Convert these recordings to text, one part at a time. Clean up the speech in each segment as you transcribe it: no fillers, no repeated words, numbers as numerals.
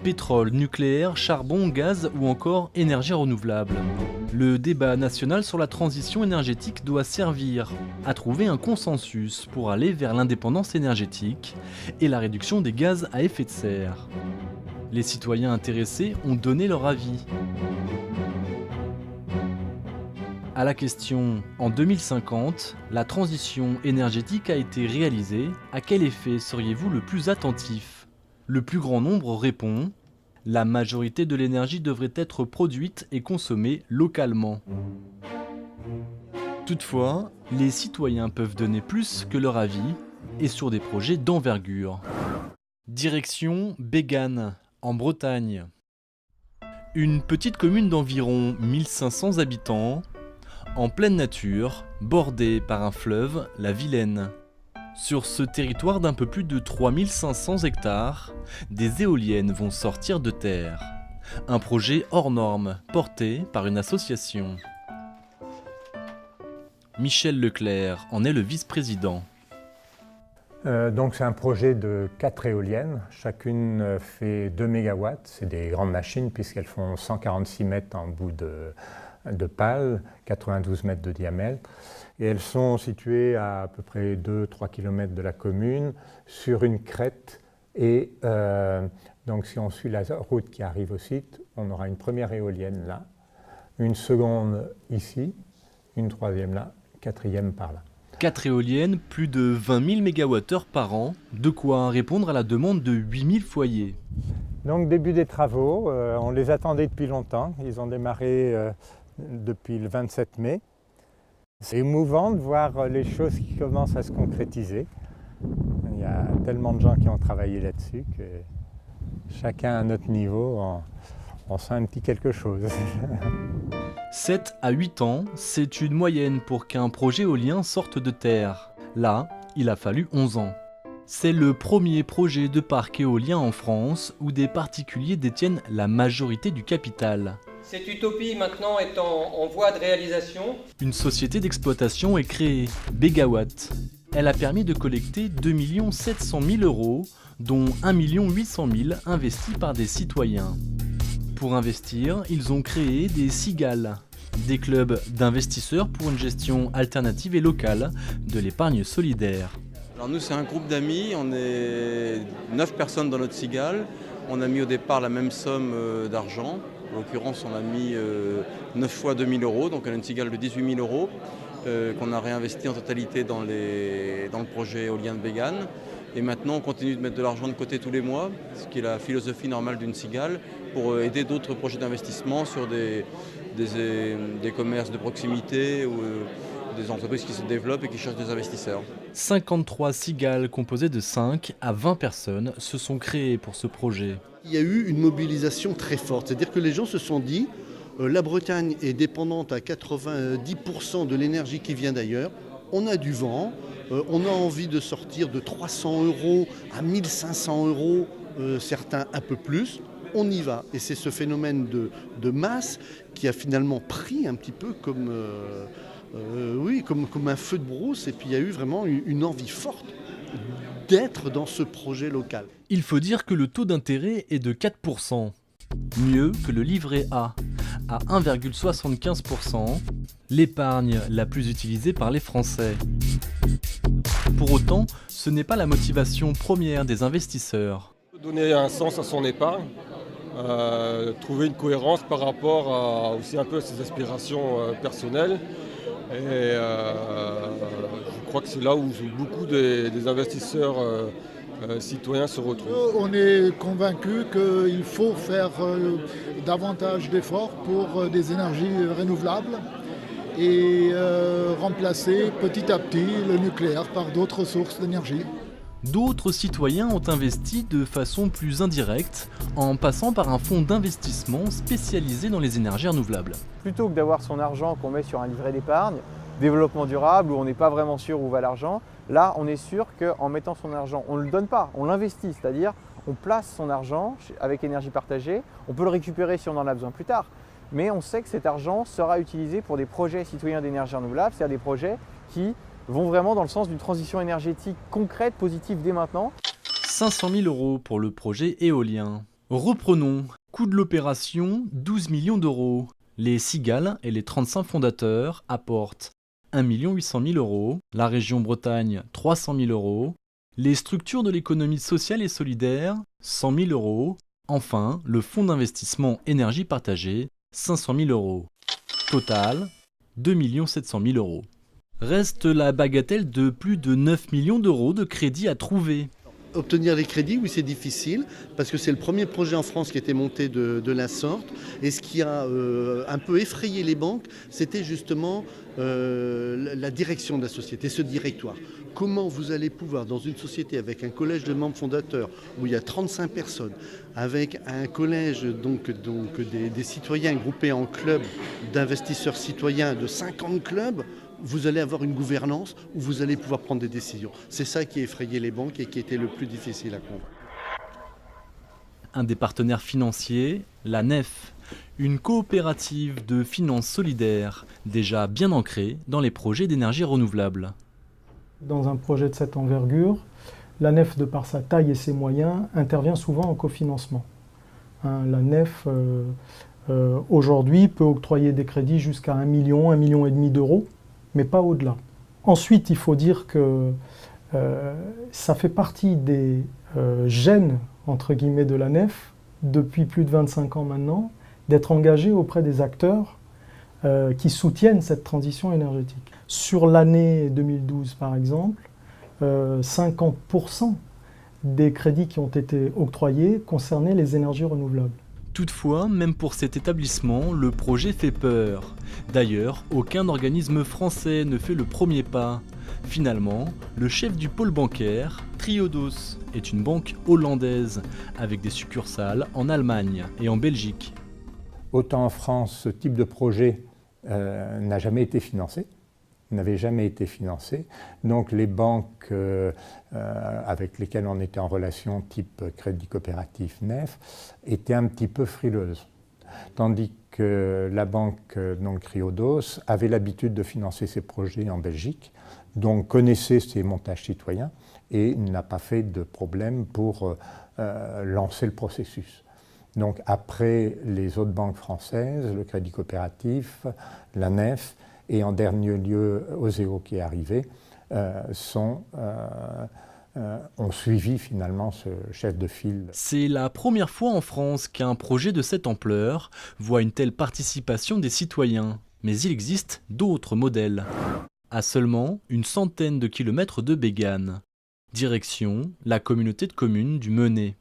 Pétrole, nucléaire, charbon, gaz ou encore énergie renouvelable. Le débat national sur la transition énergétique doit servir à trouver un consensus pour aller vers l'indépendance énergétique et la réduction des gaz à effet de serre. Les citoyens intéressés ont donné leur avis. À la question « En 2050, la transition énergétique a été réalisée, à quel effet seriez-vous le plus attentif ?» Le plus grand nombre répond « La majorité de l'énergie devrait être produite et consommée localement. » Toutefois, les citoyens peuvent donner plus que leur avis et sur des projets d'envergure. Direction Bégane, en Bretagne. Une petite commune d'environ 1500 habitants, en pleine nature, bordée par un fleuve, la Vilaine. Sur ce territoire d'un peu plus de 3500 hectares, des éoliennes vont sortir de terre. Un projet hors norme, porté par une association. Michel Leclerc en est le vice-président. Donc c'est un projet de 4 éoliennes, chacune fait 2 MW, c'est des grandes machines puisqu'elles font 146 mètres en bout de pale, 92 mètres de diamètre. Et elles sont situées à peu près 2-3 km de la commune, sur une crête. Et donc si on suit la route qui arrive au site, on aura une première éolienne là, une seconde ici, une troisième là, quatrième par là. 4 éoliennes, plus de 20 000 MWh par an, de quoi répondre à la demande de 8 000 foyers. Donc début des travaux, on les attendait depuis longtemps, ils ont démarré depuis le 27 mai. C'est émouvant de voir les choses qui commencent à se concrétiser. Il y a tellement de gens qui ont travaillé là-dessus que chacun à notre niveau, on sent un petit quelque chose. 7 à 8 ans, c'est une moyenne pour qu'un projet éolien sorte de terre. Là, il a fallu 11 ans. C'est le premier projet de parc éolien en France où des particuliers détiennent la majorité du capital. Cette utopie maintenant est en voie de réalisation. Une société d'exploitation est créée, Bégawatt. Elle a permis de collecter 2 700 000 €, dont 1 800 000 investis par des citoyens. Pour investir, ils ont créé des cigales, des clubs d'investisseurs pour une gestion alternative et locale de l'épargne solidaire. Alors nous, c'est un groupe d'amis, on est 9 personnes dans notre cigale. On a mis au départ la même somme d'argent. En l'occurrence, on a mis 9 fois 2 000 €, donc on a une cigale de 18 000 € qu'on a réinvesti en totalité dans le projet éolien de Bégane. Et maintenant, on continue de mettre de l'argent de côté tous les mois, ce qui est la philosophie normale d'une cigale, pour aider d'autres projets d'investissement sur des commerces de proximité ou des entreprises qui se développent et qui cherchent des investisseurs. 53 cigales composées de 5 à 20 personnes se sont créées pour ce projet. Il y a eu une mobilisation très forte, c'est-à-dire que les gens se sont dit la Bretagne est dépendante à 90% de l'énergie qui vient d'ailleurs, on a du vent, on a envie de sortir de 300 € à 1 500 €, certains un peu plus, on y va. Et c'est ce phénomène de masse qui a finalement pris un petit peu comme un feu de brousse, et puis il y a eu vraiment une envie forte d'être dans ce projet local. Il faut dire que le taux d'intérêt est de 4%, mieux que le livret A, à 1,75%, l'épargne la plus utilisée par les Français. Pour autant, ce n'est pas la motivation première des investisseurs. Donner un sens à son épargne, trouver une cohérence par rapport aussi un peu à ses aspirations personnelles. Et je crois que c'est là où beaucoup des investisseurs citoyens se retrouvent. On est convaincus qu'il faut faire davantage d'efforts pour des énergies renouvelables et remplacer petit à petit le nucléaire par d'autres sources d'énergie. D'autres citoyens ont investi de façon plus indirecte en passant par un fonds d'investissement spécialisé dans les énergies renouvelables. Plutôt que d'avoir son argent qu'on met sur un livret d'épargne, développement durable, où on n'est pas vraiment sûr où va l'argent, là on est sûr qu'en mettant son argent, on ne le donne pas, on l'investit, c'est-à-dire on place son argent avec énergie partagée, on peut le récupérer si on en a besoin plus tard, mais on sait que cet argent sera utilisé pour des projets citoyens d'énergie renouvelable, c'est-à-dire des projets qui vont vraiment dans le sens d'une transition énergétique concrète, positive dès maintenant. 500 000 € pour le projet éolien. Reprenons. Coût de l'opération, 12 millions d'euros. Les cigales et les 35 fondateurs apportent 1 800 000 euros. La région Bretagne, 300 000 euros. Les structures de l'économie sociale et solidaire, 100 000 euros. Enfin, le fonds d'investissement énergie partagée, 500 000 euros. Total, 2 700 000 euros. Reste la bagatelle de plus de 9 millions d'euros de crédit à trouver. Obtenir les crédits, oui, c'est difficile, parce que c'est le premier projet en France qui a été monté de la sorte. Et ce qui a un peu effrayé les banques, c'était justement la direction de la société, ce directoire. Comment vous allez pouvoir, dans une société avec un collège de membres fondateurs, où il y a 35 personnes, avec un collège des citoyens groupés en clubs d'investisseurs citoyens de 50 clubs, vous allez avoir une gouvernance où vous allez pouvoir prendre des décisions. C'est ça qui a effrayé les banques et qui était le plus difficile à convaincre. Un des partenaires financiers, la NEF, une coopérative de finances solidaires déjà bien ancrée dans les projets d'énergie renouvelable. Dans un projet de cette envergure, la NEF, de par sa taille et ses moyens, intervient souvent en cofinancement. La NEF, aujourd'hui, peut octroyer des crédits jusqu'à 1 million, 1,5 million d'euros, mais pas au-delà. Ensuite, il faut dire que ça fait partie des gènes, entre guillemets, de la NEF, depuis plus de 25 ans maintenant, d'être engagé auprès des acteurs qui soutiennent cette transition énergétique. Sur l'année 2012, par exemple, 50% des crédits qui ont été octroyés concernaient les énergies renouvelables. Toutefois, même pour cet établissement, le projet fait peur. D'ailleurs, aucun organisme français ne fait le premier pas. Finalement, le chef du pôle bancaire, Triodos, est une banque hollandaise, avec des succursales en Allemagne et en Belgique. Autant en France, ce type de projet n'a jamais été financé. N'avait jamais été financé. Donc les banques avec lesquelles on était en relation, type Crédit Coopératif NEF, étaient un petit peu frileuses. Tandis que la banque Triodos avait l'habitude de financer ces projets en Belgique, donc connaissait ces montages citoyens et n'a pas fait de problème pour lancer le processus. Donc après les autres banques françaises, le Crédit Coopératif, la NEF, et en dernier lieu, Oseo qui est arrivé, ont suivi finalement ce chef de file. C'est la première fois en France qu'un projet de cette ampleur voit une telle participation des citoyens. Mais il existe d'autres modèles. À seulement une centaine de kilomètres de Bégane. Direction la communauté de communes du Menet.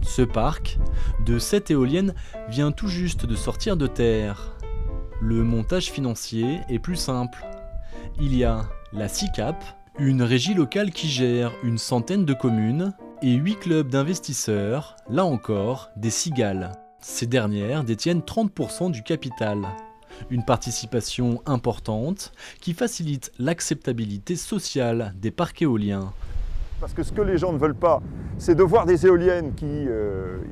Ce parc de 7 éoliennes vient tout juste de sortir de terre. Le montage financier est plus simple. Il y a la SICAP, une régie locale qui gère une centaine de communes, et 8 clubs d'investisseurs, là encore des cigales. Ces dernières détiennent 30% du capital. Une participation importante qui facilite l'acceptabilité sociale des parcs éoliens. Parce que ce que les gens ne veulent pas, c'est de voir des éoliennes qui,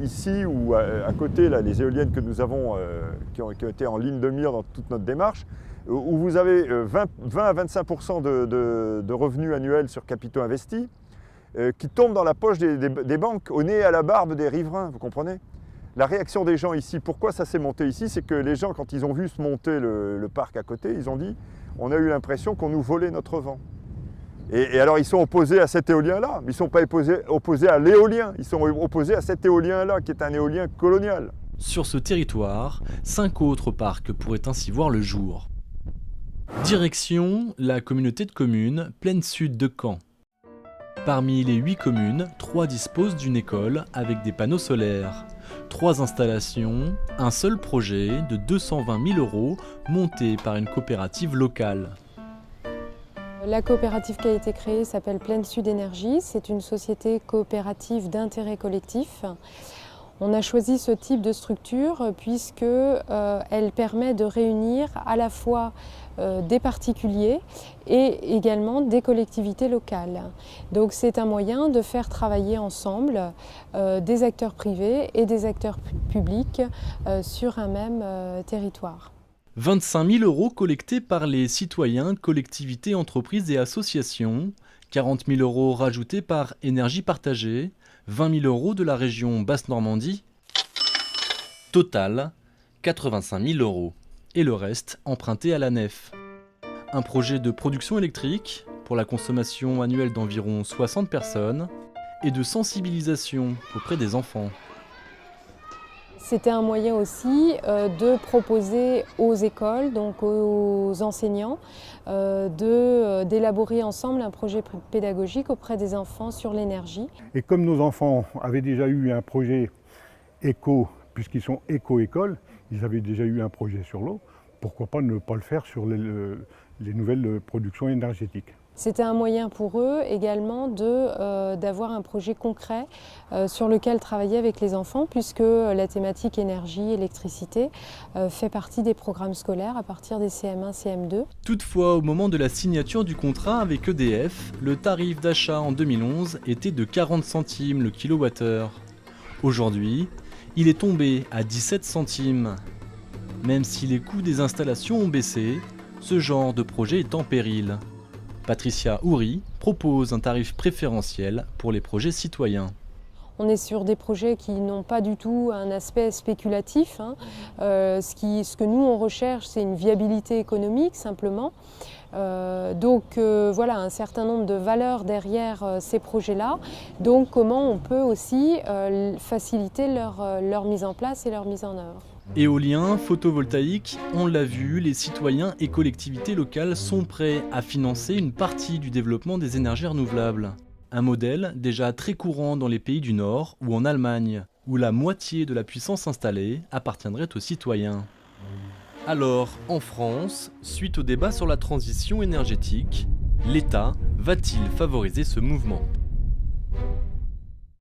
ici ou à côté, là, les éoliennes que nous avons, qui ont été en ligne de mire dans toute notre démarche, où vous avez 20 à 25% de revenus annuels sur capitaux investis, qui tombent dans la poche des banques, au nez et à la barbe des riverains, vous comprenez? La réaction des gens ici, pourquoi ça s'est monté ici, c'est que les gens, quand ils ont vu se monter le parc à côté, ils ont dit « on a eu l'impression qu'on nous volait notre vent ». Et alors ils sont opposés à cet éolien-là, mais ils ne sont pas opposés à l'éolien, ils sont opposés à cet éolien-là, qui est un éolien colonial. Sur ce territoire, 5 autres parcs pourraient ainsi voir le jour. Direction la communauté de communes Plaine Sud de Caen. Parmi les 8 communes, 3 disposent d'une école avec des panneaux solaires. 3 installations, un seul projet de 220 000 € monté par une coopérative locale. La coopérative qui a été créée s'appelle Plaine Sud Énergie. C'est une société coopérative d'intérêt collectif. On a choisi ce type de structure puisqu'elle permet de réunir à la fois des particuliers et également des collectivités locales. Donc c'est un moyen de faire travailler ensemble des acteurs privés et des acteurs publics sur un même territoire. 25 000 € collectés par les citoyens, collectivités, entreprises et associations, 40 000 € rajoutés par Énergie Partagée, 20 000 € de la région Basse-Normandie. Total, 85 000 €. Et le reste emprunté à la nef. Un projet de production électrique pour la consommation annuelle d'environ 60 personnes et de sensibilisation auprès des enfants. C'était un moyen aussi de proposer aux écoles, donc aux enseignants, d'élaborer ensemble un projet pédagogique auprès des enfants sur l'énergie. Et comme nos enfants avaient déjà eu un projet éco, puisqu'ils sont éco-école, ils avaient déjà eu un projet sur l'eau, pourquoi pas ne pas le faire sur les nouvelles productions énergétiques. C'était un moyen pour eux également d'avoir un projet concret sur lequel travailler avec les enfants, puisque la thématique énergie, électricité fait partie des programmes scolaires à partir des CM1, CM2. Toutefois, au moment de la signature du contrat avec EDF, le tarif d'achat en 2011 était de 40 centimes le kilowattheure. Aujourd'hui, il est tombé à 17 centimes. Même si les coûts des installations ont baissé, ce genre de projet est en péril. Patricia Houry propose un tarif préférentiel pour les projets citoyens. On est sur des projets qui n'ont pas du tout un aspect spéculatif. Ce que nous on recherche, c'est une viabilité économique simplement. Voilà, un certain nombre de valeurs derrière ces projets-là. Donc comment on peut aussi faciliter leur mise en place et leur mise en œuvre. Éolien, photovoltaïque, on l'a vu, les citoyens et collectivités locales sont prêts à financer une partie du développement des énergies renouvelables. Un modèle déjà très courant dans les pays du Nord ou en Allemagne, où la moitié de la puissance installée appartiendrait aux citoyens. Alors, en France, suite au débat sur la transition énergétique, l'État va-t-il favoriser ce mouvement ?